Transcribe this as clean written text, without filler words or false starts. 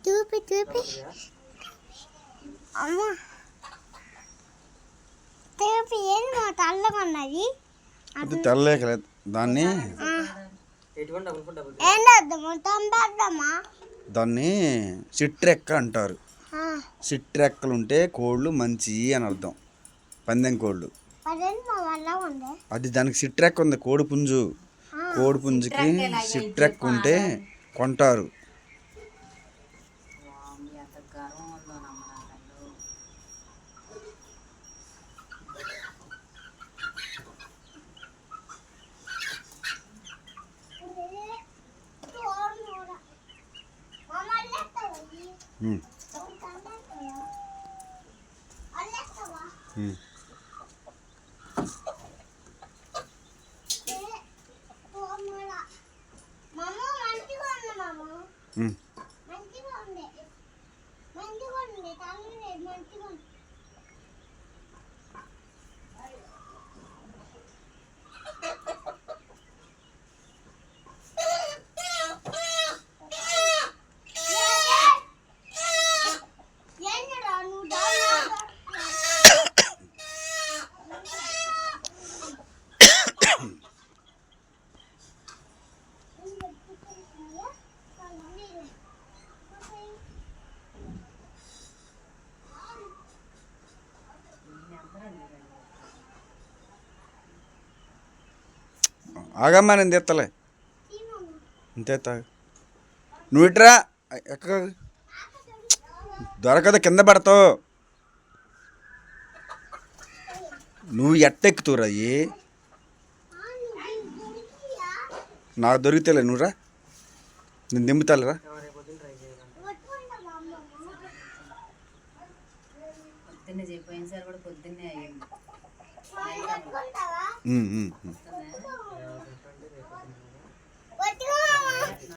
చూపి చూపి అమ్మ చూపి ఏంది మా తెల్లగొన్నది అది తెల్లలేకలేదు దాన్ని దాన్ని సిట్రెక్క అంటారు. సిట్రెక్కలు ఉంటే కోళ్ళు మంచి అని అర్థం. పందెం కోళ్ళు అది దానికి సిట్రెక్క ఉంది. కోడి పుంజుకి సిట్రెక్క ఉంటే కొంటారు. ఆగమ్మా నేను తెత్తలే అంతే నువ్వు ఇట్రా ఎక్క దొరకదు కింద పడతావు. నువ్వు ఎట్టెక్కుతురా నాకు దొరికితేలే నువ్వురా నేను దింపుతాలేరా. పొద్దున్నే